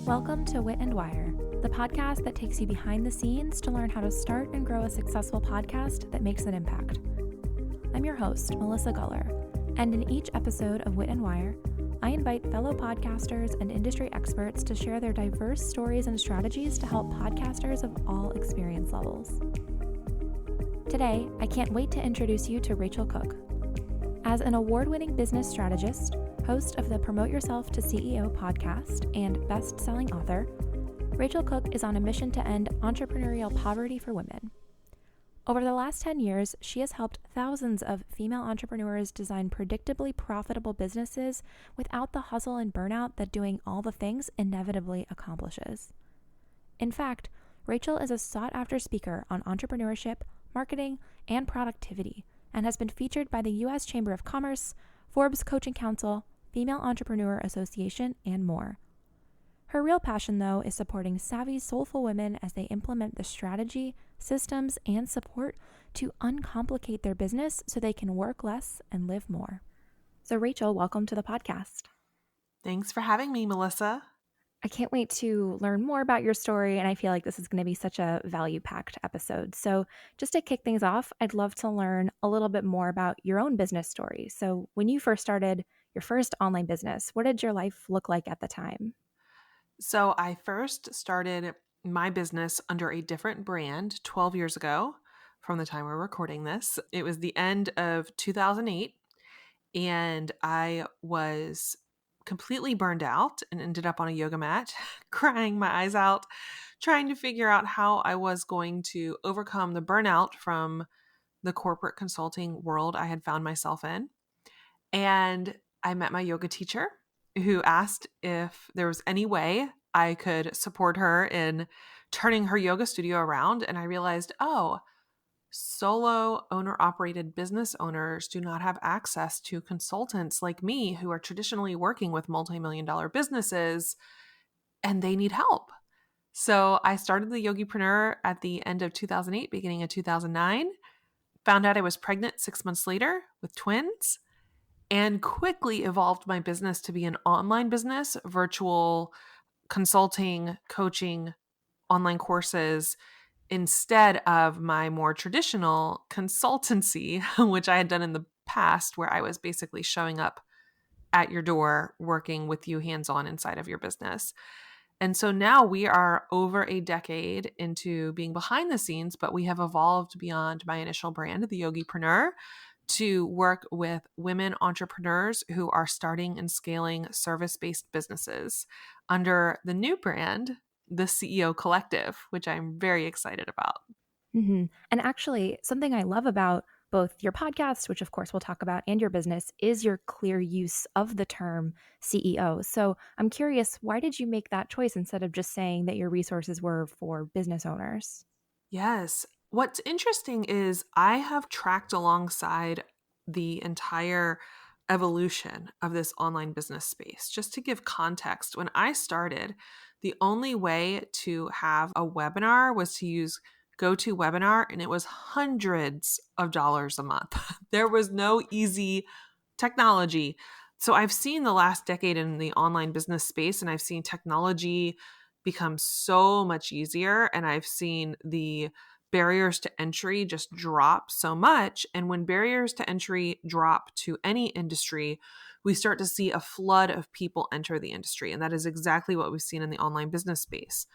Welcome to Wit and Wire, the podcast that takes you behind the scenes to learn how to start and grow a successful podcast that makes an impact. I'm your host, Melissa Guller, and in each episode of Wit and Wire, I invite fellow podcasters and industry experts to share their diverse stories and strategies to help podcasters of all experience levels. Today, I can't wait to introduce you to Racheal Cook. As an award-winning business strategist, host of the Promote Yourself to CEO podcast, and best-selling author, Racheal Cook is on a mission to end entrepreneurial poverty for women. Over the last 10 years, she has helped thousands of female entrepreneurs design predictably profitable businesses without the hustle and burnout that doing all the things inevitably accomplishes. In fact, Racheal is a sought-after speaker on entrepreneurship, marketing, and productivity, and has been featured by the U.S. Chamber of Commerce, Forbes Coaching Council, Female Entrepreneur Association, and more. Her real passion, though, is supporting savvy, soulful women as they implement the strategy, systems, and support to uncomplicate their business so they can work less and live more. So, Racheal, welcome to the podcast. Thanks for having me, Melissa. I can't wait to learn more about your story, and I feel like this is going to be such a value-packed episode. So just to kick things off, I'd love to learn a little bit more about your own business story. So when you first started your first online business, what did your life look like at the time? So I first started my business under a different brand 12 years ago from the time we're recording this. It was the end of 2008, and I was completely burned out and ended up on a yoga mat, crying my eyes out, trying to figure out how I was going to overcome the burnout from the corporate consulting world I had found myself in. And I met my yoga teacher who asked if there was any way I could support her in turning her yoga studio around. And I realized, solo owner-operated business owners do not have access to consultants like me who are traditionally working with multi-million-dollar businesses, and they need help. So I started the Yogipreneur at the end of 2008, beginning of 2009, found out I was pregnant 6 months later with twins, and quickly evolved my business to be an online business, virtual consulting, coaching, online courses, instead of my more traditional consultancy, which I had done in the past, where I was basically showing up at your door, working with you hands-on inside of your business. And so now we are over a decade into being behind the scenes, but we have evolved beyond my initial brand, the Yogipreneur, to work with women entrepreneurs who are starting and scaling service-based businesses under the new brand, the CEO Collective, which I'm very excited about. Mm-hmm. And actually, something I love about both your podcast, which of course we'll talk about, and your business is your clear use of the term CEO. So I'm curious, why did you make that choice instead of just saying that your resources were for business owners? Yes. What's interesting is I have tracked alongside the entire evolution of this online business space. Just to give context, when I started, the only way to have a webinar was to use GoToWebinar, and it was hundreds of dollars a month. There was no easy technology. So I've seen the last decade in the online business space, and I've seen technology become so much easier, and I've seen the barriers to entry just drop so much. And when barriers to entry drop to any industry, we start to see a flood of people enter the industry. And that is exactly what we've seen in the online business space.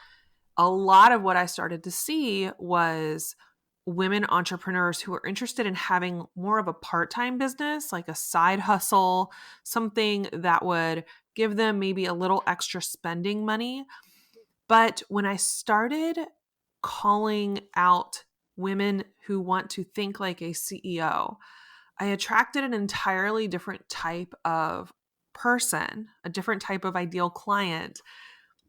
A lot of what I started to see was women entrepreneurs who are interested in having more of a part-time business, like a side hustle, something that would give them maybe a little extra spending money. But when I started calling out women who want to think like a CEO, I attracted an entirely different type of person, a different type of ideal client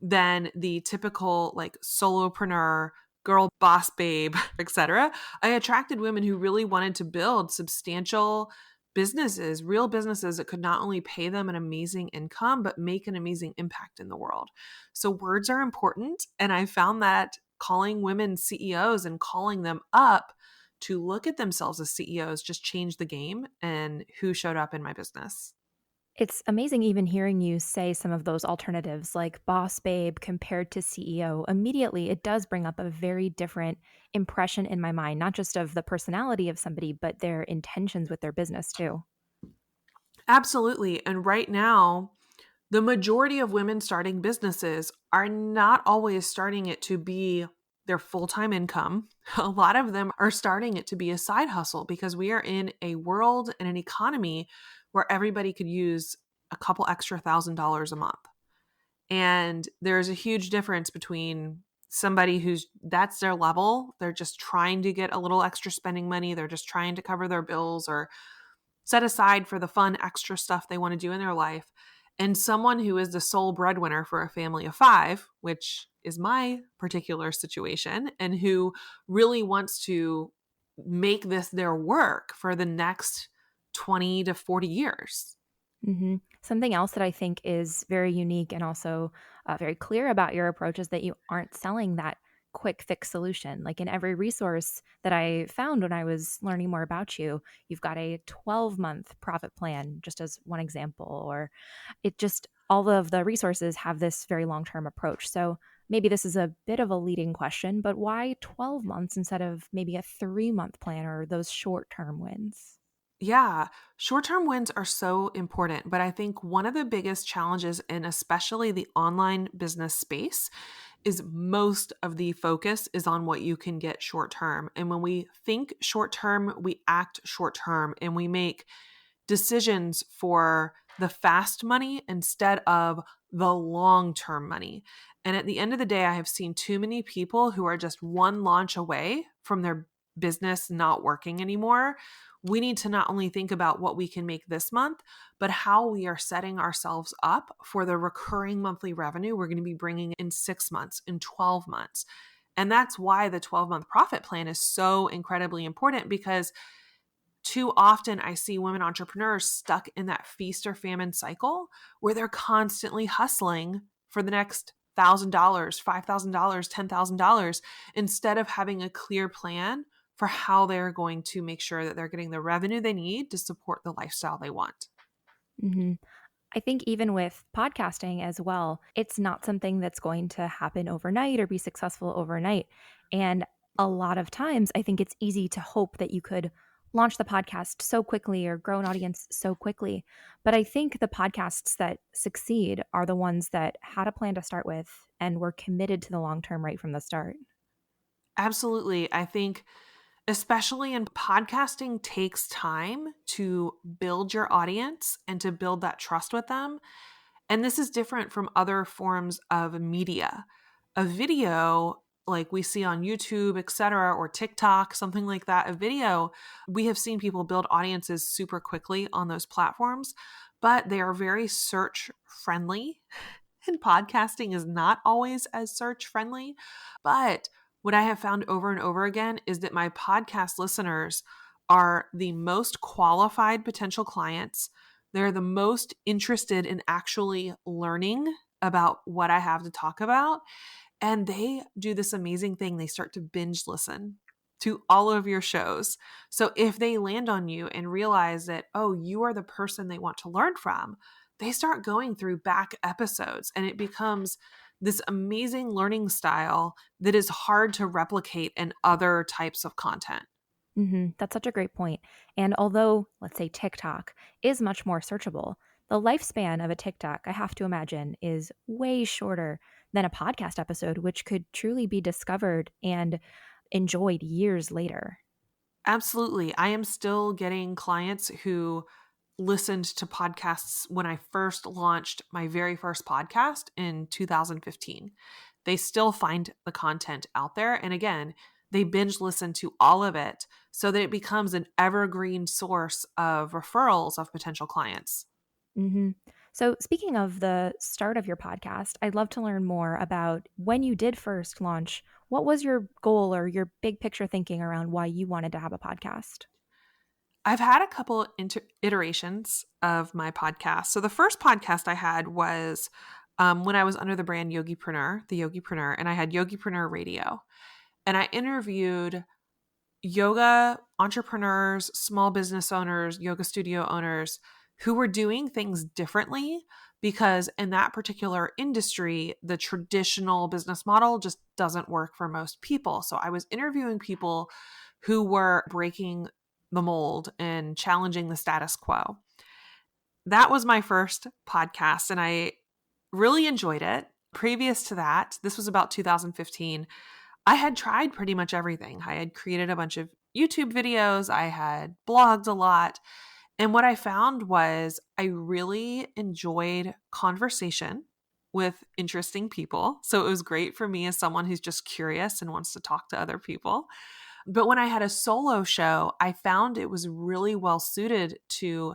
than the typical like solopreneur, girl boss babe, etc. I attracted women who really wanted to build substantial businesses, real businesses that could not only pay them an amazing income, but make an amazing impact in the world. So words are important. And I found that calling women CEOs and calling them up to look at themselves as CEOs just changed the game and who showed up in my business. It's amazing even hearing you say some of those alternatives like boss babe compared to CEO. Immediately, it does bring up a very different impression in my mind, not just of the personality of somebody, but their intentions with their business too. Absolutely. And right now, the majority of women starting businesses are not always starting it to be their full time income. A lot of them are starting it to be a side hustle because we are in a world and an economy where everybody could use a couple extra $1,000s a month. And there's a huge difference between somebody who's that's their level. They're just trying to get a little extra spending money. They're just trying to cover their bills or set aside for the fun extra stuff they want to do in their life, and someone who is the sole breadwinner for a family of five, which is my particular situation, and who really wants to make this their work for the next 20 to 40 years. Something else that I think is very unique and also very clear about your approach is that you aren't selling that quick fix solution. Like in every resource that I found when I was learning more about you, you've got a 12-month profit plan, just as one example, or it just all of the resources have this very long term approach. So maybe this is a bit of a leading question, but why 12 months instead of maybe a 3-month plan or those short term wins? Yeah, short term wins are so important. But I think one of the biggest challenges in especially the online business space is most of the focus is on what you can get short term. And when we think short term, we act short term and we make decisions for the fast money instead of the long term money. And at the end of the day, I have seen too many people who are just one launch away from their business not working anymore. We need to not only think about what we can make this month, but how we are setting ourselves up for the recurring monthly revenue we're going to be bringing in 6 months, in 12 months. And that's why the 12-month profit plan is so incredibly important, because too often I see women entrepreneurs stuck in that feast or famine cycle where they're constantly hustling for the next $1,000, $5,000, $10,000 instead of having a clear plan for how they're going to make sure that they're getting the revenue they need to support the lifestyle they want. hmm I think even with podcasting as well, it's not something that's going to happen overnight or be successful overnight. And a lot of times, I think it's easy to hope that you could launch the podcast so quickly or grow an audience so quickly. But I think the podcasts that succeed are the ones that had a plan to start with and were committed to the long term right from the start. Absolutely. I think especially in podcasting takes time to build your audience and to build that trust with them. And this is different from other forms of media. A video like we see on YouTube, etc., or TikTok, something like that, a video, we have seen people build audiences super quickly on those platforms, but they are very search friendly. And podcasting is not always as search friendly. But what I have found over and over again is that my podcast listeners are the most qualified potential clients. They're the most interested in actually learning about what I have to talk about. And they do this amazing thing. They start to binge listen to all of your shows. So if they land on you and realize that, oh, you are the person they want to learn from, they start going through back episodes and it becomes this amazing learning style that is hard to replicate in other types of content. That's such a great point. And although, let's say, TikTok is much more searchable, the lifespan of a TikTok, I have to imagine, is way shorter than a podcast episode, which could truly be discovered and enjoyed years later. Absolutely. I am still getting clients who listened to podcasts when I first launched my very first podcast in 2015. They still find the content out there. And again, they binge listen to all of it so that it becomes an evergreen source of referrals of potential clients. hmm So, speaking of the start of your podcast, I'd love to learn more about when you did first launch. What was your goal or your big picture thinking around why you wanted to have a podcast? I've had a couple iterations of my podcast. So the first podcast I had was when I was under the brand Yogipreneur, the Yogipreneur, and I had Yogipreneur Radio. And I interviewed yoga entrepreneurs, small business owners, yoga studio owners who were doing things differently, because in that particular industry, the traditional business model just doesn't work for most people. So I was interviewing people who were breaking the mold and challenging the status quo. That was my first podcast, and I really enjoyed it. Previous to that, this was about 2015, I had tried pretty much everything. I had created a bunch of YouTube videos, I had blogged a lot. And what I found was I really enjoyed conversation with interesting people. So it was great for me as someone who's just curious and wants to talk to other people. But when I had a solo show, I found it was really well suited to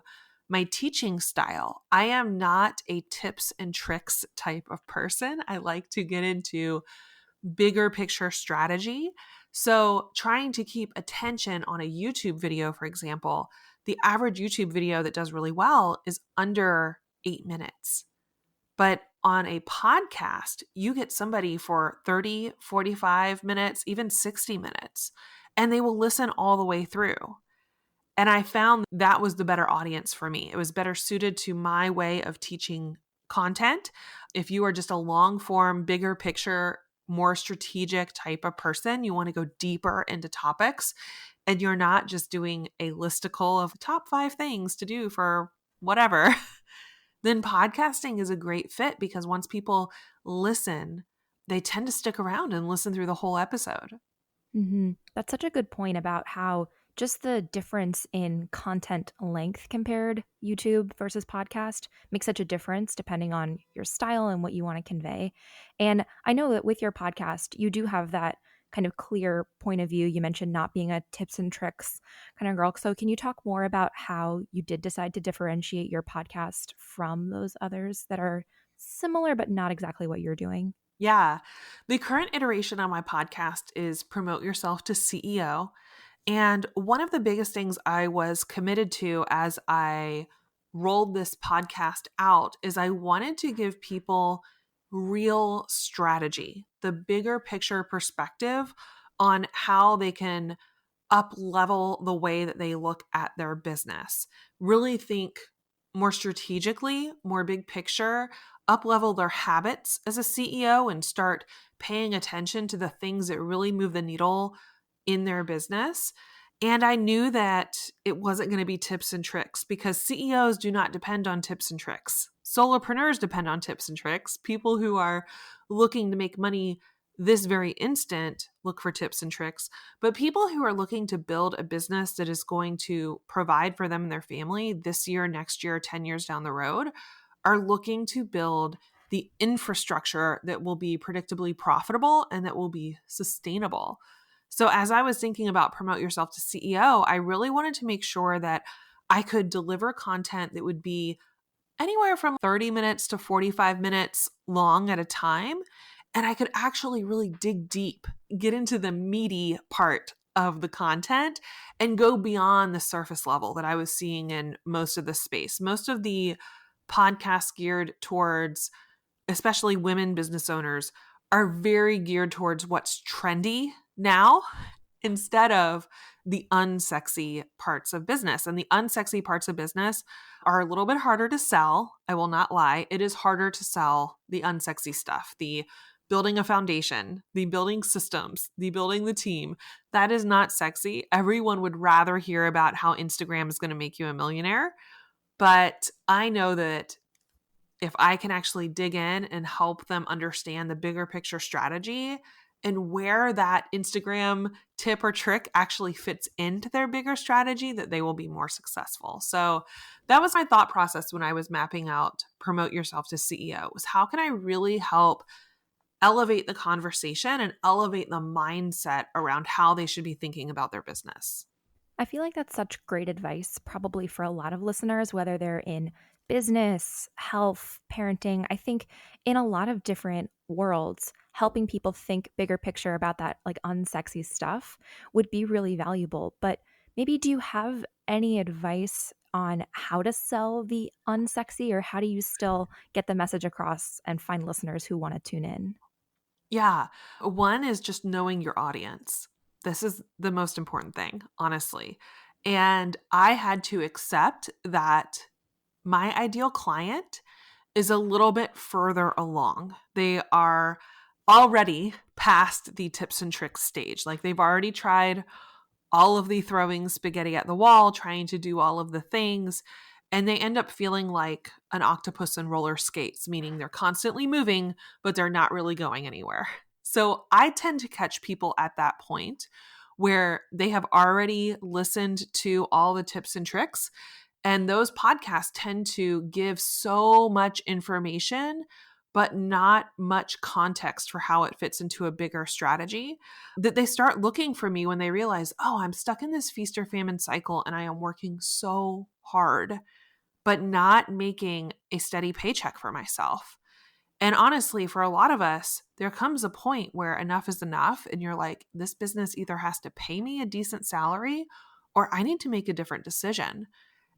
my teaching style. I am not a tips and tricks type of person. I like to get into bigger picture strategy. So, trying to keep attention on a YouTube video, for example, the average YouTube video that does really well is under 8 minutes. But on a podcast, you get somebody for 30, 45 minutes, even 60 minutes, and they will listen all the way through. And I found that was the better audience for me. It was better suited to my way of teaching content. If you are just a long form, bigger picture, more strategic type of person, you want to go deeper into topics, and you're not just doing a listicle of top 5 things to do for whatever, then podcasting is a great fit, because once people listen, they tend to stick around and listen through the whole episode. That's such a good point about how just the difference in content length compared YouTube versus podcast makes such a difference depending on your style and what you want to convey. And I know that with your podcast, you do have that kind of clear point of view. You mentioned not being a tips and tricks kind of girl. So can you talk more about how you did decide to differentiate your podcast from those others that are similar but not exactly what you're doing? Yeah. The current iteration on my podcast is Promote Yourself to CEO. And one of the biggest things I was committed to as I rolled this podcast out is I wanted to give people real strategy, the bigger picture perspective on how they can up level the way that they look at their business. Really think more strategically, more big picture, up level their habits as a CEO and start paying attention to the things that really move the needle in their business. And I knew that it wasn't going to be tips and tricks, because CEOs do not depend on tips and tricks. Solopreneurs depend on tips and tricks. People who are looking to make money this very instant look for tips and tricks. But people who are looking to build a business that is going to provide for them and their family this year, next year, 10 years down the road, are looking to build the infrastructure that will be predictably profitable and that will be sustainable. So as I was thinking about Promote Yourself to CEO, I really wanted to make sure that I could deliver content that would be anywhere from 30 minutes to 45 minutes long at a time. And I could actually really dig deep, get into the meaty part of the content, and go beyond the surface level that I was seeing in most of the space. Most of the podcasts geared towards, especially women business owners, are very geared towards what's trendy now instead of the unsexy parts of business. And the unsexy parts of business are a little bit harder to sell. I will not lie. It is harder to sell the unsexy stuff, the building a foundation, the building systems, the building the team. That is not sexy. Everyone would rather hear about how Instagram is going to make you a millionaire. But I know that if I can actually dig in and help them understand the bigger picture strategy and where that Instagram tip or trick actually fits into their bigger strategy, that they will be more successful. So that was my thought process when I was mapping out Promote Yourself to CEO, was how can I really help elevate the conversation and elevate the mindset around how they should be thinking about their business. I feel like that's such great advice, probably for a lot of listeners, whether they're in business, health, parenting. I think in a lot of different worlds, helping people think bigger picture about that like unsexy stuff would be really valuable. But maybe do you have any advice on how to sell the unsexy, or how do you still get the message across and find listeners who want to tune in? Yeah. One is just knowing your audience. This is the most important thing, honestly. And I had to accept that my ideal client is a little bit further along. They are already past the tips and tricks stage. Like they've already tried all of the throwing spaghetti at the wall, trying to do all of the things. And they end up feeling like an octopus in roller skates, meaning they're constantly moving, but they're not really going anywhere. So I tend to catch people at that point where they have already listened to all the tips and tricks. And those podcasts tend to give so much information, but not much context for how it fits into a bigger strategy, that they start looking for me when they realize, oh, I'm stuck in this feast or famine cycle and I am working so hard, but not making a steady paycheck for myself. And honestly, for a lot of us, there comes a point where enough is enough. And you're like, this business either has to pay me a decent salary or I need to make a different decision.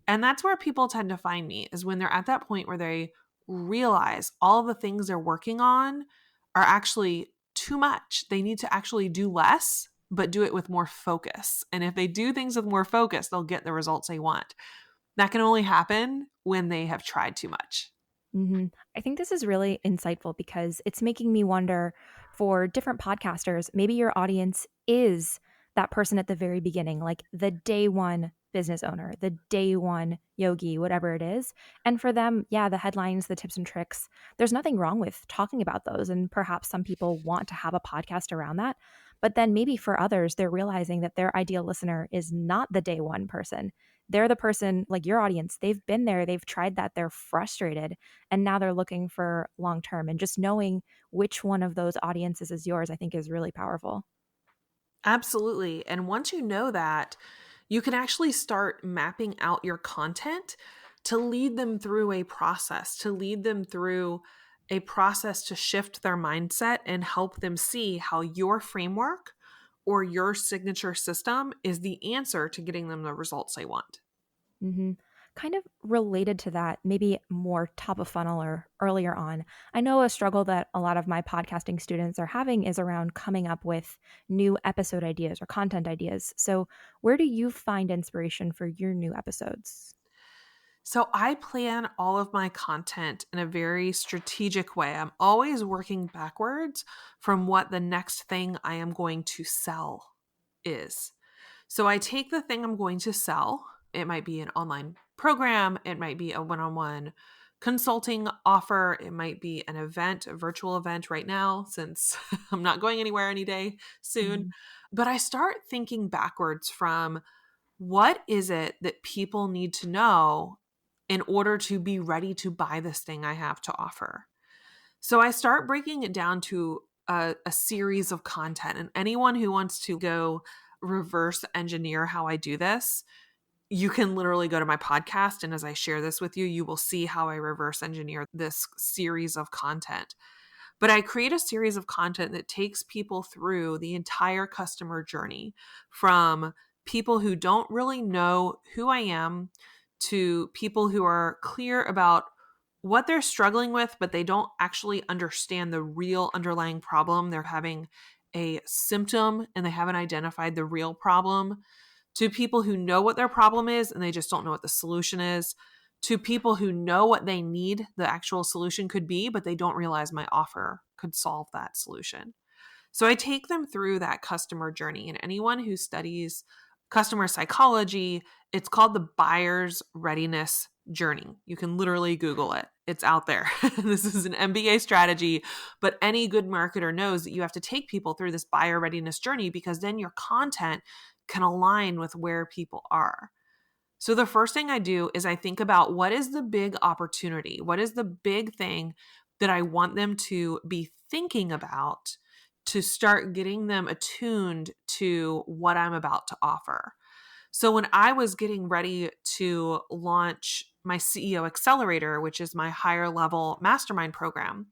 And that's where people tend to find me, is when they're at that point where they realize all the things they're working on are actually too much. They need to actually do less, but do it with more focus. And if they do things with more focus, they'll get the results they want. That can only happen when they have tried too much. I think this is really insightful because it's making me wonder, for different podcasters, maybe your audience is that person at the very beginning, like the day one business owner, the day one yogi, whatever it is. And for them, yeah, the headlines, the tips and tricks, there's nothing wrong with talking about those. And perhaps some people want to have a podcast around that. But then maybe for others, they're realizing that their ideal listener is not the day one person. They're the person, like your audience, they've been there, they've tried that, they're frustrated, and now they're looking for long term. And just knowing which one of those audiences is yours, I think is really powerful. Absolutely. And once you know that, you can actually start mapping out your content to lead them through a process, to shift their mindset and help them see how your framework or your signature system is the answer to getting them the results they want. hmm Kind of related to that, maybe more top of funnel or earlier on. I know a struggle that a lot of my podcasting students are having is around coming up with new episode ideas or content ideas. So, where do you find inspiration for your new episodes? So I plan all of my content in a very strategic way. I'm always working backwards from what the next thing I am going to sell is. So I take the thing I'm going to sell. It might be an online program, it might be a one-on-one consulting offer, it might be an event, a virtual event right now, since I'm not going anywhere any day soon. Mhm. But I start thinking backwards from, what is it that people need to know in order to be ready to buy this thing I have to offer? So I start breaking it down to a series of content. And anyone who wants to go reverse engineer how I do this, you can literally go to my podcast. And as I share this with you, you will see how I reverse engineer this series of content. But I create a series of content that takes people through the entire customer journey, from people who don't really know who I am to people who are clear about what they're struggling with, but they don't actually understand the real underlying problem. They're having a symptom and they haven't identified the real problem, to people who know what their problem is and they just don't know what the solution is, to people who know what they need the actual solution could be, but they don't realize my offer could solve that solution. So I take them through that customer journey. And anyone who studies customer psychology, it's called the buyer's readiness journey. You can literally Google it. It's out there. This is an MBA strategy, but any good marketer knows that you have to take people through this buyer readiness journey, because then your content can align with where people are. So the first thing I do is I think about, what is the big opportunity? What is the big thing that I want them to be thinking about to start getting them attuned to what I'm about to offer? So when I was getting ready to launch my CEO Accelerator, which is my higher level mastermind program,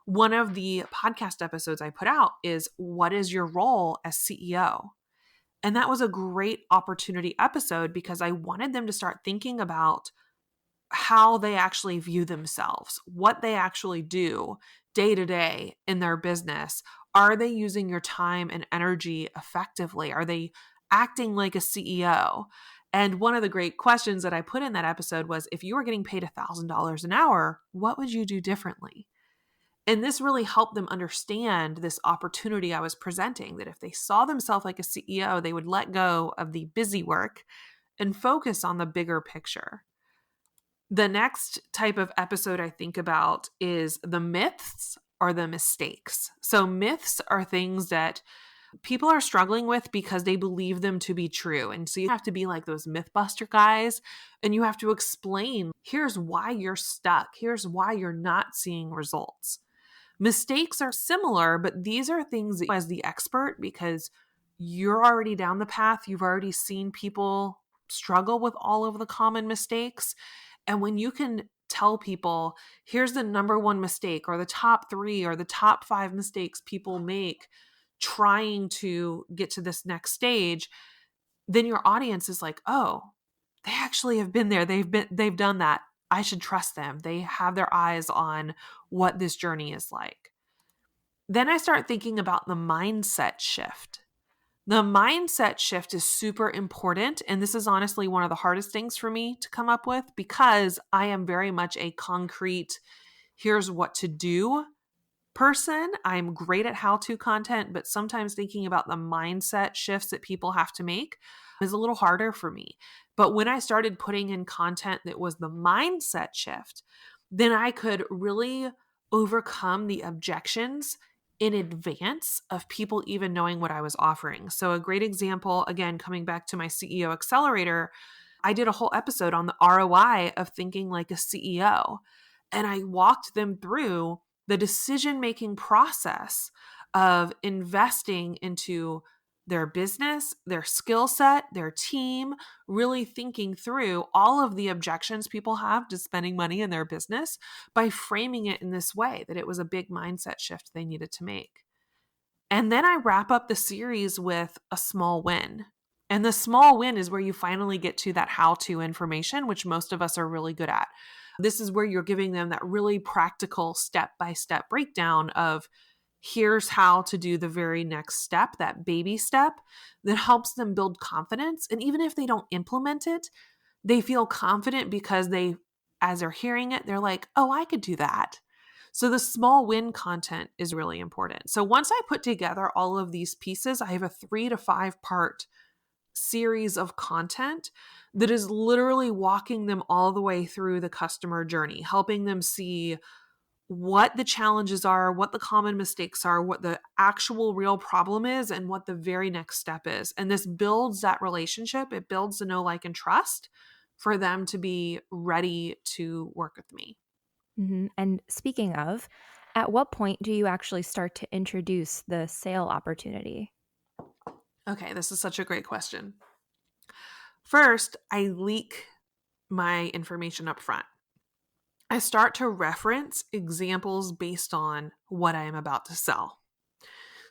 one of the podcast episodes I put out is, what is your role as CEO? And that was a great opportunity episode, because I wanted them to start thinking about how they actually view themselves, what they actually do day to day in their business. Are they using your time and energy effectively? Are they acting like a CEO? And one of the great questions that I put in that episode was, if you were getting paid $1,000 an hour, what would you do differently? And this really helped them understand this opportunity I was presenting, that if they saw themselves like a CEO, they would let go of the busy work and focus on the bigger picture. The next type of episode I think about is the myths or the mistakes. So myths are things that people are struggling with because they believe them to be true. And so you have to be like those Mythbuster guys, and you have to explain, here's why you're stuck. Here's why you're not seeing results. Mistakes are similar, but these are things that, as the expert, because you're already down the path, you've already seen people struggle with all of the common mistakes. And when you can tell people, here's the number one mistake, or the top 3 or the top 5 mistakes people make trying to get to this next stage, then your audience is like, oh, they actually have been there. They've done that. I should trust them. They have their eyes on what this journey is like. Then I start thinking about the mindset shift. The mindset shift is super important. And this is honestly one of the hardest things for me to come up with, because I am very much a concrete, here's what to do person. I'm great at how-to content, but sometimes thinking about the mindset shifts that people have to make is a little harder for me. But when I started putting in content that was the mindset shift, then I could really overcome the objections in advance of people even knowing what I was offering. So a great example, again, coming back to my CEO Accelerator, I did a whole episode on the ROI of thinking like a CEO. And I walked them through the decision-making process of investing into their business, their skill set, their team, really thinking through all of the objections people have to spending money in their business by framing it in this way, that it was a big mindset shift they needed to make. And then I wrap up the series with a small win. And the small win is where you finally get to that how-to information, which most of us are really good at. This is where you're giving them that really practical step-by-step breakdown of, here's how to do the very next step, that baby step that helps them build confidence. And even if they don't implement it, they feel confident because as they're hearing it, they're like, oh, I could do that. So the small win content is really important. So once I put together all of these pieces, I have a 3 to 5 part series of content that is literally walking them all the way through the customer journey, helping them see what the challenges are, what the common mistakes are, what the actual real problem is, and what the very next step is. And this builds that relationship. It builds the know, like, and trust for them to be ready to work with me. Mm-hmm. And speaking of, at what point do you actually start to introduce the sale opportunity? Okay, this is such a great question. First, I leak my information up front. I start to reference examples based on what I am about to sell.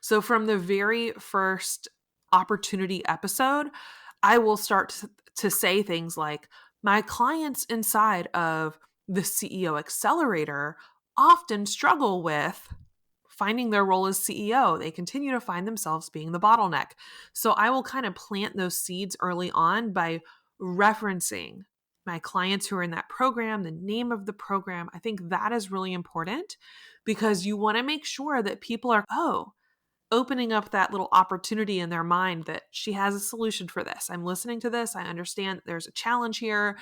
So from the very first opportunity episode, I will start to say things like, my clients inside of the CEO Accelerator often struggle with finding their role as CEO. They continue to find themselves being the bottleneck. So I will kind of plant those seeds early on by referencing my clients who are in that program, the name of the program. I think that is really important, because you want to make sure that people are, opening up that little opportunity in their mind that she has a solution for this. I'm listening to this. I understand there's a challenge here.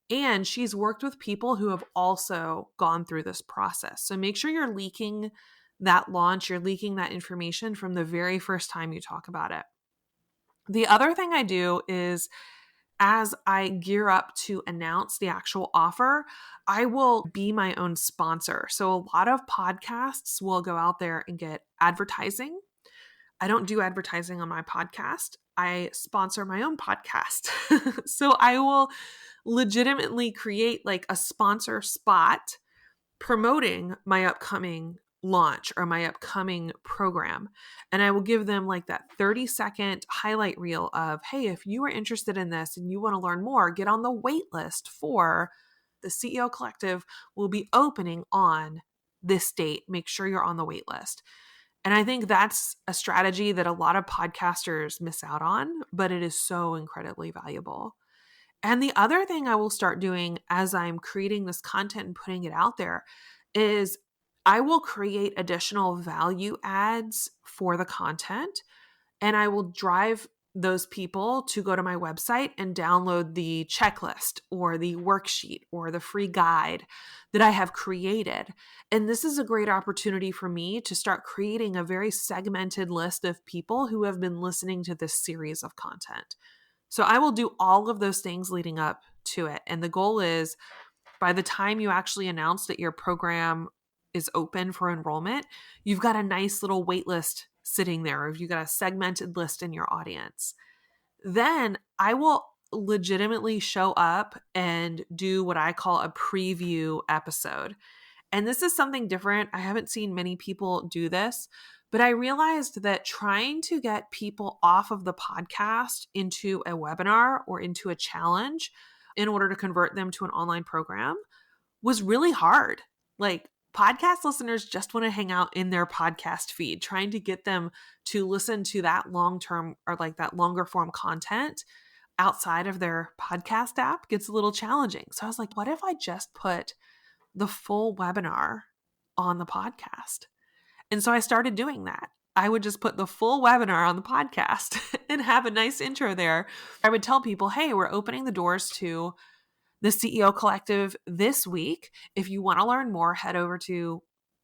And she's worked with people who have also gone through this process. So make sure you're leaking that launch, you're leaking that information from the very first time you talk about it. The other thing I do is, as I gear up to announce the actual offer, I will be my own sponsor. So a lot of podcasts will go out there and get advertising. I don't do advertising on my podcast. I sponsor my own podcast. So I will legitimately create like a sponsor spot promoting my upcoming launch or my upcoming program. And I will give them like that 30-second highlight reel of, hey, if you are interested in this and you want to learn more, get on the wait list for the CEO Collective will be opening on this date. Make sure you're on the wait list. And I think that's a strategy that a lot of podcasters miss out on, but it is so incredibly valuable. And the other thing I will start doing as I'm creating this content and putting it out there is I will create additional value adds for the content, and I will drive those people to go to my website and download the checklist or the worksheet or the free guide that I have created. And this is a great opportunity for me to start creating a very segmented list of people who have been listening to this series of content. So I will do all of those things leading up to it. And the goal is by the time you actually announce that your program is open for enrollment, you've got a nice little wait list sitting there, or you've got a segmented list in your audience. Then I will legitimately show up and do what I call a preview episode. And this is something different. I haven't seen many people do this, but I realized that trying to get people off of the podcast into a webinar or into a challenge in order to convert them to an online program was really hard. Like, podcast listeners just want to hang out in their podcast feed. Trying to get them to listen to that long term or like that longer form content outside of their podcast app gets a little challenging. So I was like, what if I just put the full webinar on the podcast? And so I started doing that. I would just put the full webinar on the podcast and have a nice intro there. I would tell people, hey, we're opening the doors to the CEO Collective this week. If you want to learn more, head over to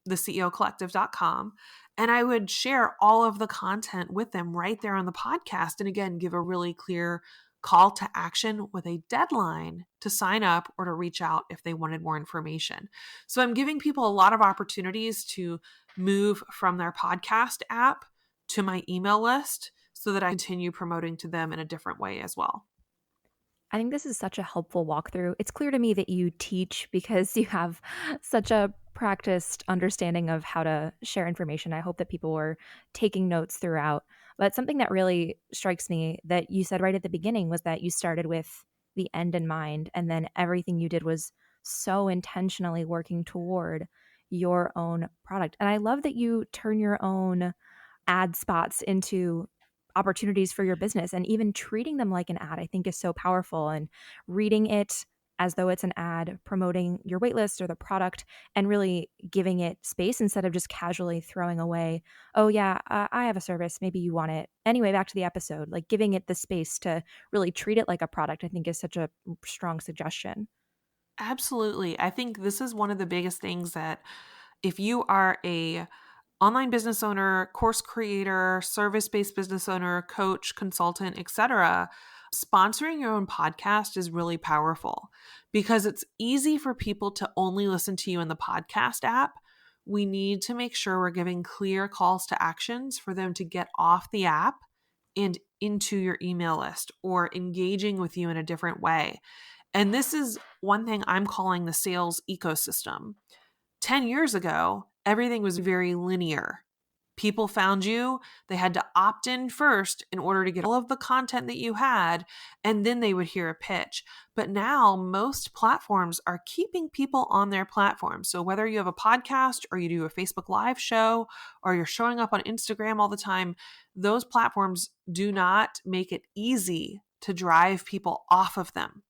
theceocollective.com. And I would share all of the content with them right there on the podcast. And again, give a really clear call to action with a deadline to sign up or to reach out if they wanted more information. So I'm giving people a lot of opportunities to move from their podcast app to my email list so that I continue promoting to them in a different way as well. I think this is such a helpful walkthrough. It's clear to me that you teach because you have such a practiced understanding of how to share information. I hope that people were taking notes throughout. But something that really strikes me that you said right at the beginning was that you started with the end in mind, and then everything you did was so intentionally working toward your own product. And I love that you turn your own ad spots into opportunities for your business, and even treating them like an ad, I think is so powerful, and reading it as though it's an ad promoting your waitlist or the product, and really giving it space instead of just casually throwing away, oh yeah, I have a service, maybe you want it. Anyway, back to the episode, like giving it the space to really treat it like a product, I think is such a strong suggestion. Absolutely. I think this is one of the biggest things that if you are a online business owner, course creator, service-based business owner, coach, consultant, etc., sponsoring your own podcast is really powerful because it's easy for people to only listen to you in the podcast app. We need to make sure we're giving clear calls to actions for them to get off the app and into your email list or engaging with you in a different way. And this is one thing I'm calling the sales ecosystem. 10 years ago, everything was very linear. People found you, they had to opt in first in order to get all of the content that you had, and then they would hear a pitch. But now most platforms are keeping people on their platform. So whether you have a podcast or you do a Facebook Live show or you're showing up on Instagram all the time, those platforms do not make it easy to drive people off of them.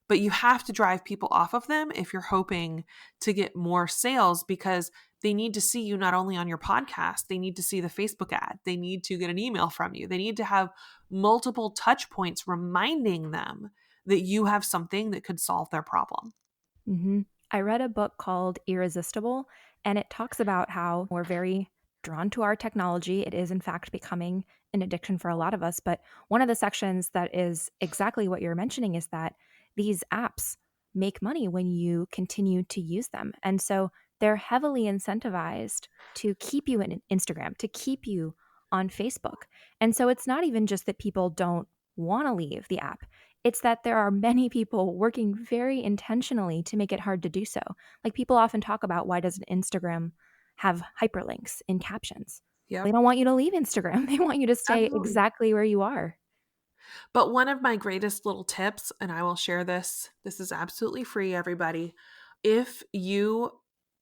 But you have to drive people off of them if you're hoping to get more sales, because they need to see you not only on your podcast, they need to see the Facebook ad, they need to get an email from you, they need to have multiple touch points reminding them that you have something that could solve their problem. Mm-hmm. I read a book called Irresistible, and it talks about how we're very drawn to our technology. It is, in fact, becoming an addiction for a lot of us. But one of the sections that is exactly what you're mentioning is that these apps make money when you continue to use them. And so they're heavily incentivized to keep you in Instagram, to keep you on Facebook. And so it's not even just that people don't want to leave the app. It's that there are many people working very intentionally to make it hard to do so. Like, people often talk about, why doesn't Instagram have hyperlinks in captions? They Yep, don't want you to leave Instagram. They want you to stay absolutely. exactly where you are. But one of my greatest little tips, and I will share this is absolutely free, everybody. If you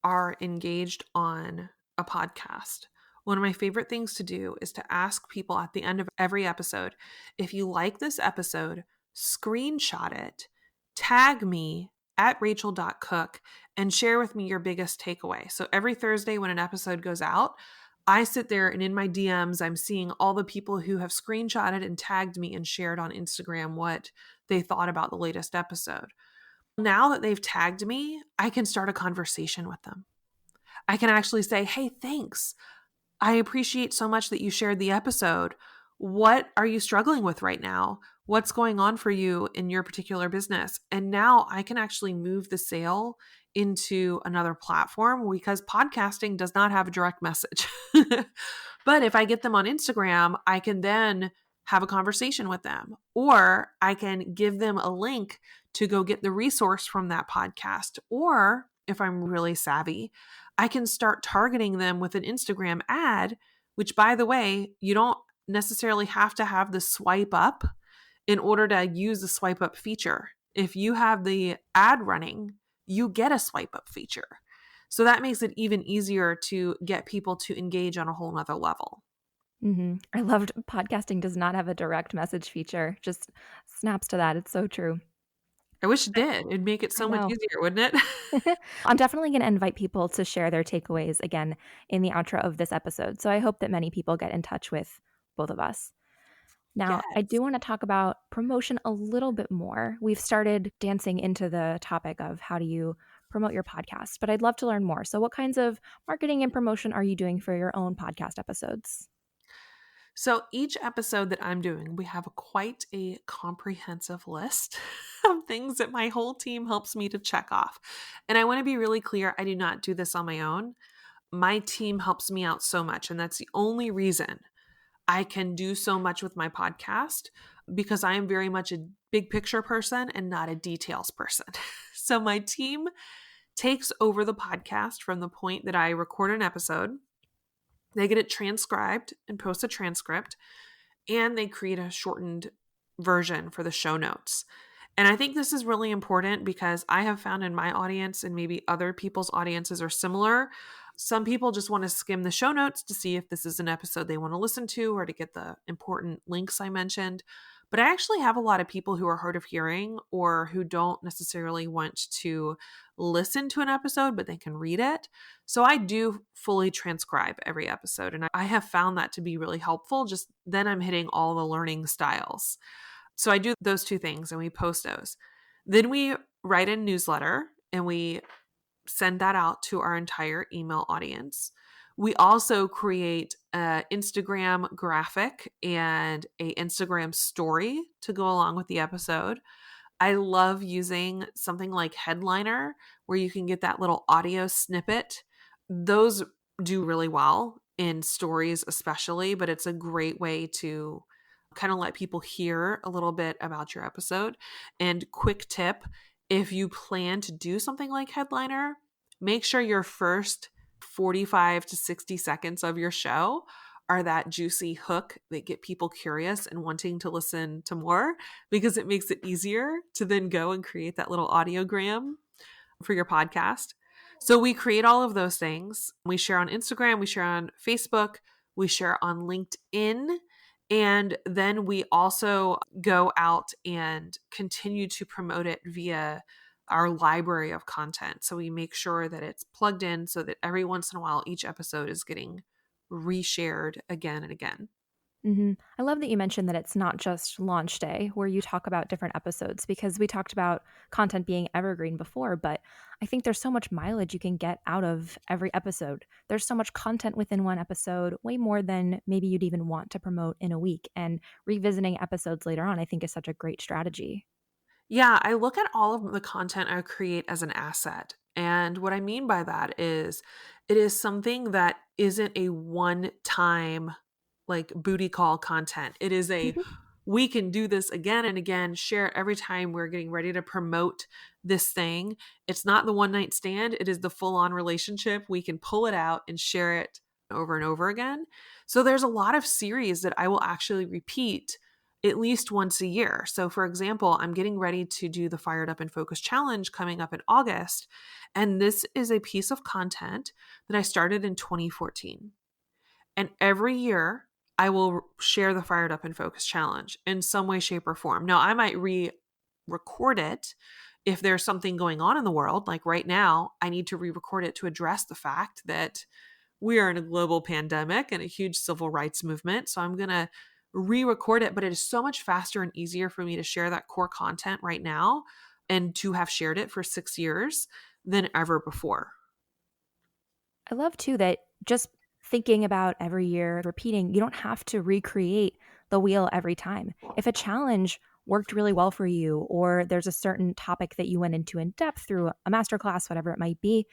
are engaged on a podcast, one of my favorite things to do is to ask people at the end of every episode, if you like this episode, screenshot it, tag me at Racheal.cook, and share with me your biggest takeaway. So every Thursday when an episode goes out, I sit there and in my DMs, I'm seeing all the people who have screenshotted and tagged me and shared on Instagram what they thought about the latest episode. Now that they've tagged me, I can start a conversation with them. I can actually say, hey, thanks. I appreciate so much that you shared the episode. What are you struggling with right now? What's going on for you in your particular business? And now I can actually move the sale into another platform because podcasting does not have a direct message. But if I get them on Instagram, I can then have a conversation with them, or I can give them a link to go get the resource from that podcast. Or if I'm really savvy, I can start targeting them with an Instagram ad, which, by the way, you don't necessarily have to have the swipe up in order to use the swipe up feature. If you have the ad running, you get a swipe up feature. So that makes it even easier to get people to engage on a whole nother level. I loved podcasting does not have a direct message feature. Just snaps to that. It's so true. I wish it did. It'd make it I so much know. easier, wouldn't it? I'm definitely going to invite people to share their takeaways again in the outro of this episode. So I hope that many people get in touch with both of us. Now, I Yes. do want to talk about promotion a little bit more. We've started dancing into the topic of how do you promote your podcast, but I'd love to learn more. So what kinds of marketing and promotion are you doing for your own podcast episodes? So each episode that I'm doing, we have quite a comprehensive list of things that my whole team helps me to check off. And I want to be really clear, I do not do this on my own. My team helps me out so much. And that's the only reason I can do so much with my podcast, because I am very much a big picture person and not a details person. So my team takes over the podcast from the point that I record an episode. They get it transcribed and post a transcript, and they create a shortened version for the show notes. And I think this is really important because I have found in my audience, and maybe other people's audiences are similar, some people just want to skim the show notes to see if this is an episode they want to listen to or to get the important links I mentioned. But I actually have a lot of people who are hard of hearing or who don't necessarily want to listen to an episode, but they can read it. So I do fully transcribe every episode. And I have found that to be really helpful. Just then I'm hitting all the learning styles. So I do those two things and we post those. Then we write a newsletter and we send that out to our entire email audience. We also create an Instagram graphic and an Instagram story to go along with the episode. I love using something like Headliner, where you can get that little audio snippet. Those do really well in stories, especially, but it's a great way to kind of let people hear a little bit about your episode. And quick tip, if you plan to do something like Headliner, make sure your first 45 to 60 seconds of your show are that juicy hook that get people curious and wanting to listen to more, because it makes it easier to then go and create that little audiogram for your podcast. So we create all of those things. We share on Instagram, we share on Facebook, we share on LinkedIn. And then we also go out and continue to promote it via our library of content. So we make sure that it's plugged in so that every once in a while, each episode is getting reshared again and again. I love that you mentioned that it's not just launch day where you talk about different episodes, because we talked about content being evergreen before, but I think there's so much mileage you can get out of every episode. There's so much content within one episode, way more than maybe you'd even want to promote in a week. And revisiting episodes later on, I think, is such a great strategy. Yeah, I look at all of the content I create as an asset. And what I mean by that is it is something that isn't a one time like booty call content. It is a we can do this again and again, share it every time we're getting ready to promote this thing. It's not the one night stand, it is the full on relationship. We can pull it out and share it over and over again. So there's a lot of series that I will actually repeat at least once a year. So for example, I'm getting ready to do the Fired Up and Focused Challenge coming up in August. And this is a piece of content that I started in 2014. And every year I will share the Fired Up and Focus Challenge in some way, shape, or form. Now, I might re-record it if there's something going on in the world. Like right now, I need to re-record it to address the fact that we are in a global pandemic and a huge civil rights movement. So I'm going to re-record it, but it is so much faster and easier for me to share that core content right now and to have shared it for 6 years than ever before. I love too that just thinking about every year, repeating, you don't have to recreate the wheel every time. If a challenge worked really well for you, or there's a certain topic that you went into in depth through a masterclass, whatever it might be,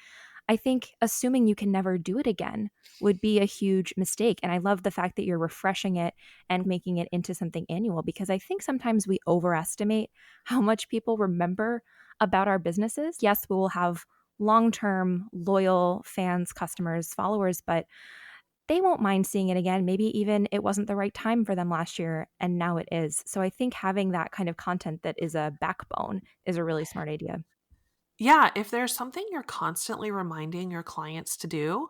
I think assuming you can never do it again would be a huge mistake. And I love the fact that you're refreshing it and making it into something annual, because I think sometimes we overestimate how much people remember about our businesses. Yes, we will have long term, loyal fans, customers, followers, but they won't mind seeing it again. Maybe even it wasn't the right time for them last year and now it is. So I think having that kind of content that is a backbone is a really smart idea. Yeah, if there's something you're constantly reminding your clients to do,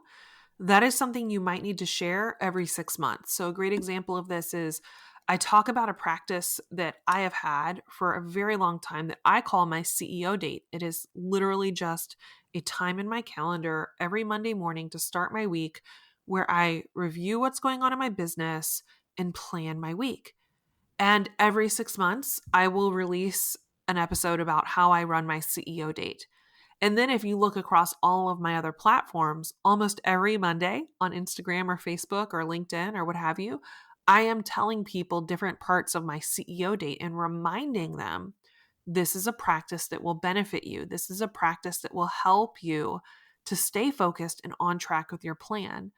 that is something you might need to share every 6 months. So, a great example of this is I talk about a practice that I have had for a very long time that I call my CEO date. It is literally just a time in my calendar every Monday morning to start my week where I review what's going on in my business and plan my week. And every 6 months, I will release an episode about how I run my CEO date. And then if you look across all of my other platforms, almost every Monday on Instagram or Facebook or LinkedIn or what have you, I am telling people different parts of my CEO date and reminding them this is a practice that will benefit you. This is a practice that will help you to stay focused and on track with your plan.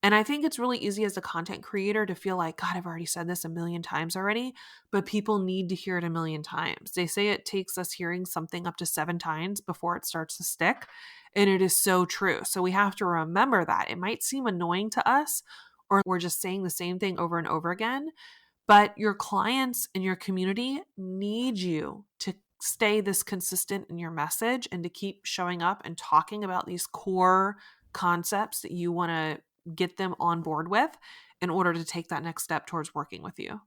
And I think it's really easy as a content creator to feel like, God, I've already said this a million times already, but people need to hear it a million times. They say it takes us hearing something up to 7 times before it starts to stick. And it is so true. So we have to remember that. It might seem annoying to us, or we're just saying the same thing over and over again, but your clients and your community need you to stay this consistent in your message and to keep showing up and talking about these core concepts that you want to get them on board with in order to take that next step towards working with you.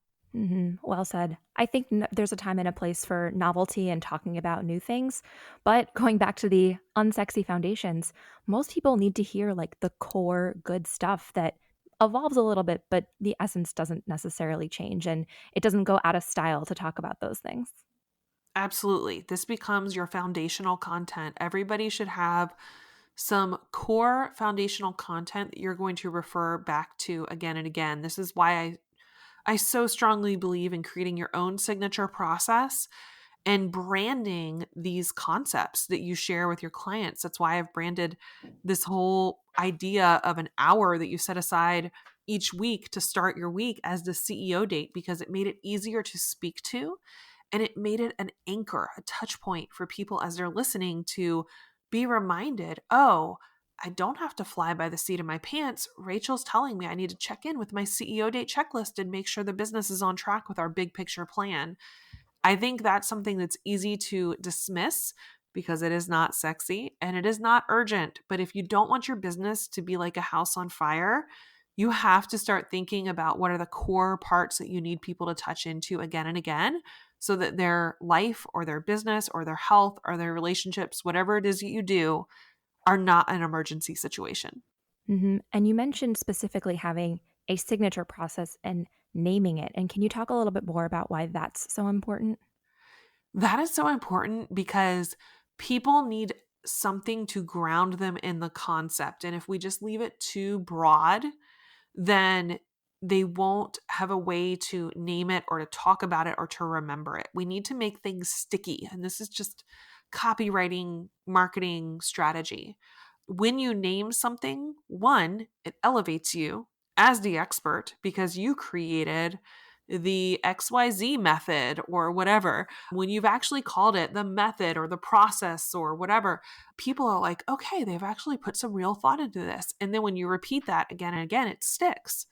Well said. I think there's a time and a place for novelty and talking about new things. But going back to the unsexy foundations, most people need to hear like the core good stuff that evolves a little bit, but the essence doesn't necessarily change. And it doesn't go out of style to talk about those things. Absolutely. This becomes your foundational content. Everybody should have some core foundational content that you're going to refer back to again and again. This is why I so strongly believe in creating your own signature process and branding these concepts that you share with your clients. That's why I've branded this whole idea of an hour that you set aside each week to start your week as the CEO date, because it made it easier to speak to. And it made it an anchor, a touch point for people as they're listening to be reminded, oh, I don't have to fly by the seat of my pants. Rachel's telling me I need to check in with my CEO date checklist and make sure the business is on track with our big picture plan. I think that's something that's easy to dismiss because it is not sexy and it is not urgent. But if you don't want your business to be like a house on fire, you have to start thinking about what are the core parts that you need people to touch into again and again so that their life or their business or their health or their relationships, whatever it is that you do, are not an emergency situation. And you mentioned specifically having a signature process and naming it. And can you talk a little bit more about why that's so important? That is so important because people need something to ground them in the concept. And if we just leave it too broad, then they won't have a way to name it or to talk about it or to remember it. We need to make things sticky. And this is just copywriting, marketing strategy. When you name something, one, it elevates you as the expert because you created the XYZ method or whatever. When you've actually called it the method or the process or whatever, people are like, okay, they've actually put some real thought into this. And then when you repeat that again and again, it sticks.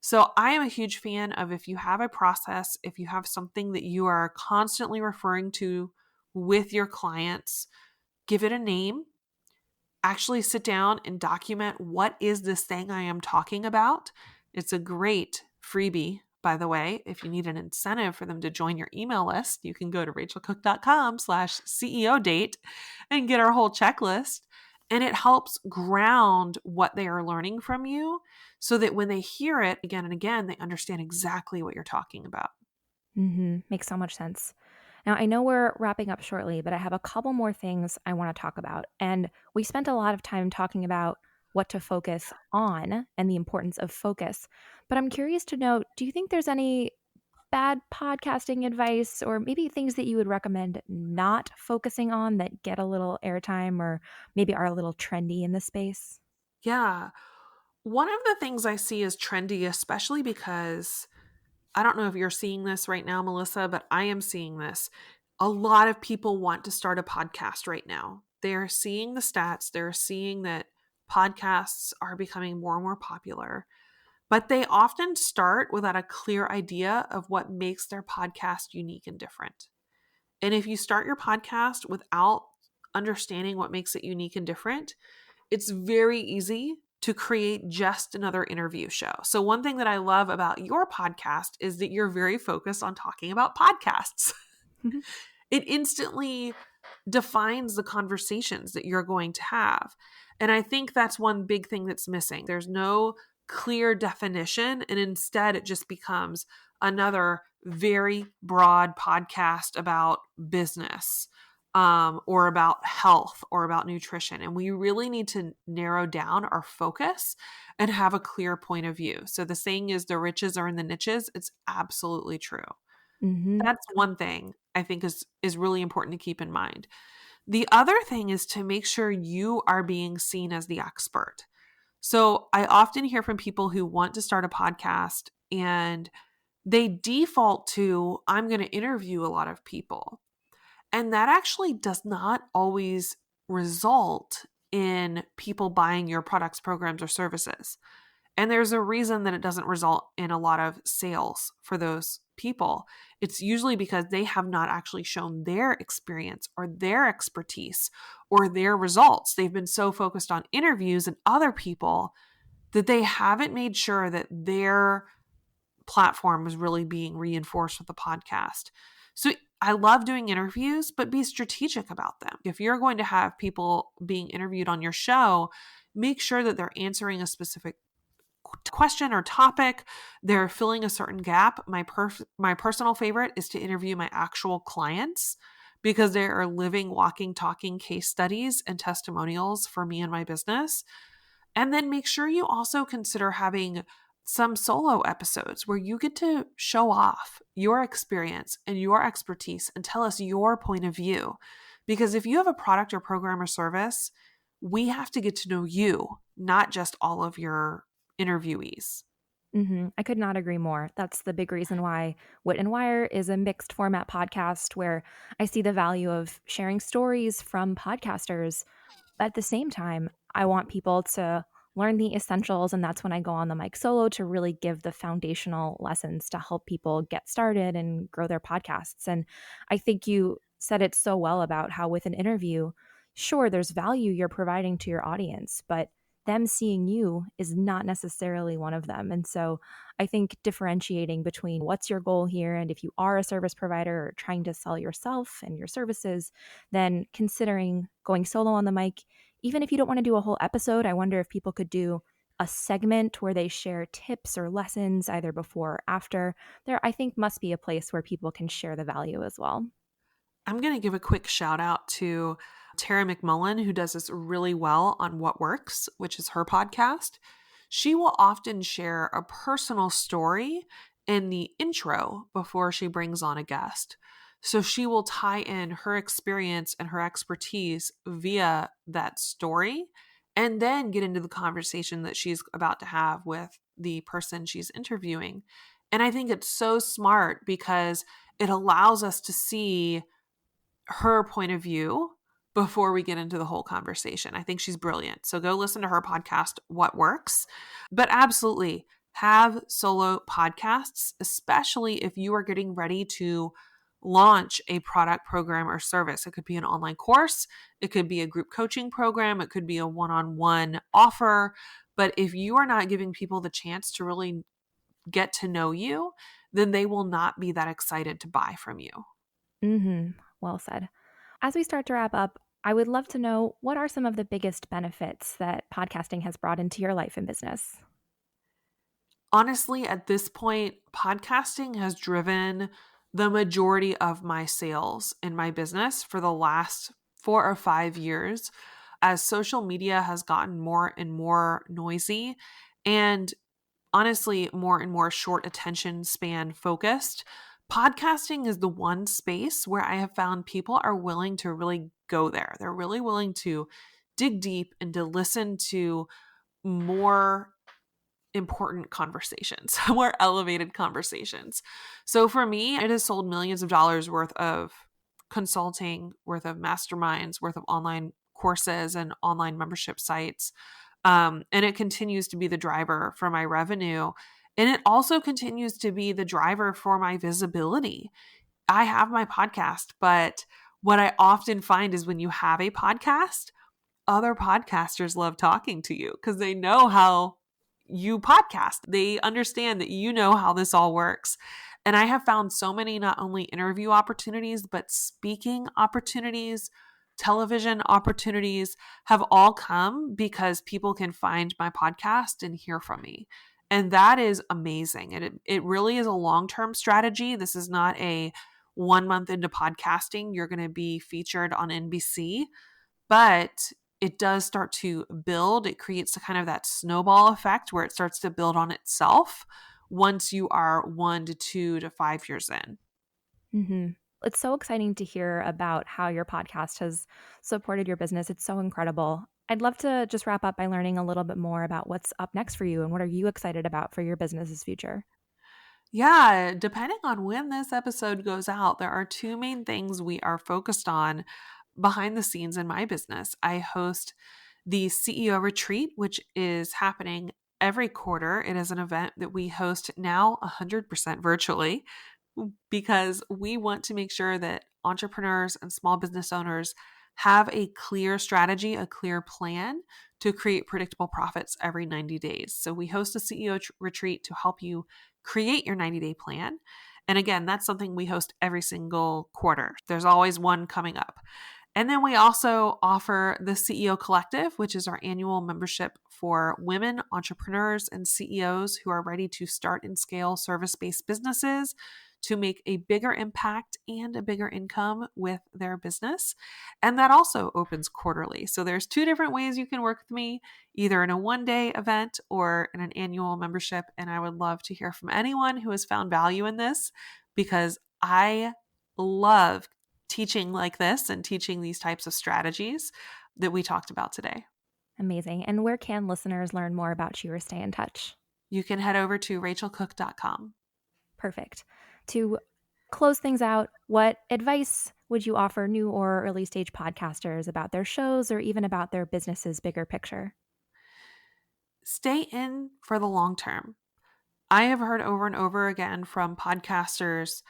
So I am a huge fan of if you have a process, if you have something that you are constantly referring to with your clients, give it a name. Actually sit down and document what is this thing I am talking about. It's a great freebie, by the way. If you need an incentive for them to join your email list, you can go to rachealcook.com/CEO date and get our whole checklist. And it helps ground what they are learning from you so that when they hear it again and again, they understand exactly what you're talking about. Makes so much sense. Now, I know we're wrapping up shortly, but I have a couple more things I want to talk about. And we spent a lot of time talking about what to focus on and the importance of focus. But I'm curious to know, do you think there's any bad podcasting advice or maybe things that you would recommend not focusing on that get a little airtime or maybe are a little trendy in the space? Yeah. One of the things I see is trendy, especially because I don't know if you're seeing this right now, Melissa, but I am seeing this. A lot of people want to start a podcast right now. They're seeing the stats, they're seeing that podcasts are becoming more and more popular, but they often start without a clear idea of what makes their podcast unique and different. And if you start your podcast without understanding what makes it unique and different, it's very easy to create just another interview show. So one thing that I love about your podcast is that you're very focused on talking about podcasts. It instantly defines the conversations that you're going to have. And I think that's one big thing that's missing. There's no clear definition, and instead it just becomes another very broad podcast about business, or about health or about nutrition. And we really need to narrow down our focus and have a clear point of view. So the saying is the riches are in the niches. It's absolutely true. Mm-hmm. That's one thing I think is really important to keep in mind. The other thing is to make sure you are being seen as the expert. So I often hear from people who want to start a podcast and they default to, I'm going to interview a lot of people. And that actually does not always result in people buying your products, programs, or services. And there's a reason that it doesn't result in a lot of sales for those people. It's usually because they have not actually shown their experience or their expertise or their results. They've been so focused on interviews and other people that they haven't made sure that their platform is really being reinforced with the podcast. So I love doing interviews, but be strategic about them. If you're going to have people being interviewed on your show, make sure that they're answering a specific question or topic, they're filling a certain gap. My personal favorite is to interview my actual clients because they are living, walking, talking case studies and testimonials for me and my business. And then make sure you also consider having some solo episodes where you get to show off your experience and your expertise and tell us your point of view. Because if you have a product or program or service, we have to get to know you, not just all of your interviewees. I could not agree more. That's the big reason why Wit and Wire is a mixed format podcast where I see the value of sharing stories from podcasters. At the same time, I want people to learn the essentials, and that's when I go on the mic solo to really give the foundational lessons to help people get started and grow their podcasts. And I think you said it so well about how with an interview, sure, there's value you're providing to your audience, but them seeing you is not necessarily one of them. And so I think differentiating between what's your goal here, and if you are a service provider or trying to sell yourself and your services, then considering going solo on the mic. Even if you don't want to do a whole episode, I wonder if people could do a segment where they share tips or lessons either before or after. There, I think, must be a place where people can share the value as well. I'm going to give a quick shout out to Tara McMullen, who does this really well on What Works, which is her podcast. She will often share a personal story in the intro before she brings on a guest. So she will tie in her experience and her expertise via that story and then get into the conversation that she's about to have with the person she's interviewing. And I think it's so smart because it allows us to see her point of view before we get into the whole conversation. I think she's brilliant. So go listen to her podcast, What Works. But absolutely have solo podcasts, especially if you are getting ready to launch a product, program, or service. It could be an online course. It could be a group coaching program. It could be a one-on-one offer. But if you are not giving people the chance to really get to know you, then they will not be that excited to buy from you. Well said. As we start to wrap up, I would love to know, what are some of the biggest benefits that podcasting has brought into your life and business? Honestly, at this point, podcasting has driven the majority of my sales in my business for the last 4 or 5 years, as social media has gotten more and more noisy and honestly more and more short attention span focused. Podcasting is the one space where I have found people are willing to really go there. They're really willing to dig deep and to listen to more important conversations, more elevated conversations. So for me, it has sold millions of dollars worth of consulting, worth of masterminds, worth of online courses and online membership sites. And it continues to be the driver for my revenue. And it also continues to be the driver for my visibility. I have my podcast, but what I often find is when you have a podcast, other podcasters love talking to you because they know how you podcast. They understand that you know how this all works. And I have found so many not only interview opportunities, but speaking opportunities, television opportunities have all come because people can find my podcast and hear from me. And that is amazing. And it really is a long-term strategy. This is not a 1 month into podcasting, you're going to be featured on NBC, but it does start to build. It creates a kind of that snowball effect where it starts to build on itself once you are 1 to 2 to 5 years in. It's so exciting to hear about how your podcast has supported your business. It's so incredible. I'd love to just wrap up by learning a little bit more about what's up next for you and what are you excited about for your business's future? Yeah, depending on when this episode goes out, there are two main things we are focused on behind the scenes in my business. I host the CEO retreat, which is happening every quarter. It is an event that we host now 100% virtually because we want to make sure that entrepreneurs and small business owners have a clear strategy, a clear plan to create predictable profits every 90 days. So we host a CEO retreat to help you create your 90-day plan. And again, that's something we host every single quarter. There's always one coming up. And then we also offer the CEO Collective, which is our annual membership for women entrepreneurs and CEOs who are ready to start and scale service-based businesses to make a bigger impact and a bigger income with their business. And that also opens quarterly. So there's two different ways you can work with me, either in a one-day event or in an annual membership. And I would love to hear from anyone who has found value in this because I love teaching like this and teaching these types of strategies that we talked about today. Amazing. And where can listeners learn more about you or stay in touch? You can head over to rachealcook.com. Perfect. To close things out, what advice would you offer new or early stage podcasters about their shows or even about their business's bigger picture? Stay in for the long term. I have heard over and over again from podcasters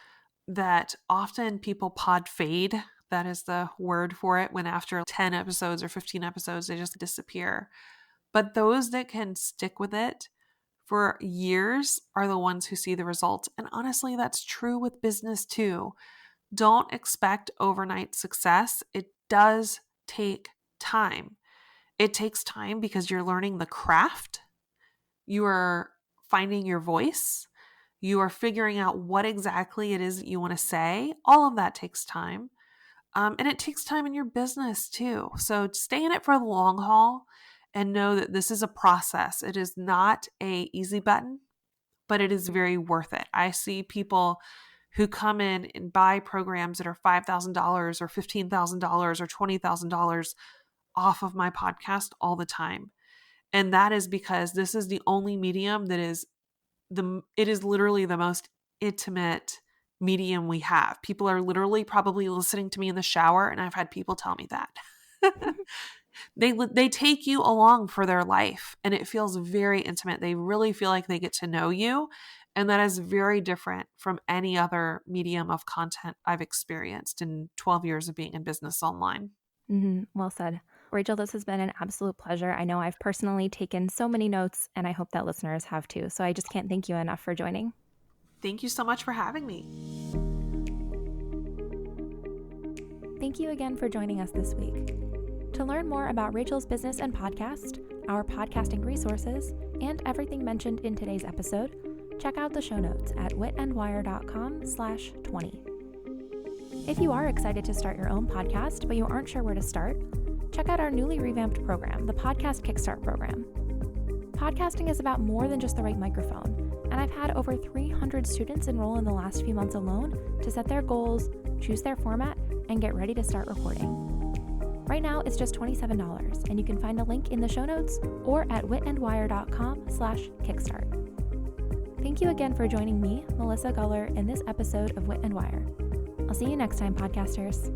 that often people pod fade. That is the word for it, when after 10 episodes or 15 episodes, they just disappear. But those that can stick with it for years are the ones who see the results. And honestly, that's true with business too. Don't expect overnight success. It does take time. It takes time because you're learning the craft. You are finding your voice. You are figuring out what exactly it is that you want to say. All of that takes time. And it takes time in your business too. So stay in it for the long haul and know that this is a process. It is not a easy button, but it is very worth it. I see people who come in and buy programs that are $5,000 or $15,000 or $20,000 off of my podcast all the time. And that is because this is the only medium that it is literally the most intimate medium we have. People are literally probably listening to me in the shower, and I've had people tell me that. They take you along for their life, and it feels very intimate. They really feel like they get to know you, and that is very different from any other medium of content I've experienced in 12 years of being in business online. Well said. Racheal, this has been an absolute pleasure. I know I've personally taken so many notes, and I hope that listeners have too. So I just can't thank you enough for joining. Thank you so much for having me. Thank you again for joining us this week. To learn more about Racheal's business and podcast, our podcasting resources, and everything mentioned in today's episode, check out the show notes at witandwire.com/20. If you are excited to start your own podcast, but you aren't sure where to start, check out our newly revamped program, the Podcast Kickstart Program. Podcasting is about more than just the right microphone, and I've had over 300 students enroll in the last few months alone to set their goals, choose their format, and get ready to start recording. Right now, it's just $27, and you can find a link in the show notes or at witandwire.com/kickstart. Thank you again for joining me, Melissa Guller, in this episode of Wit and Wire. I'll see you next time, podcasters.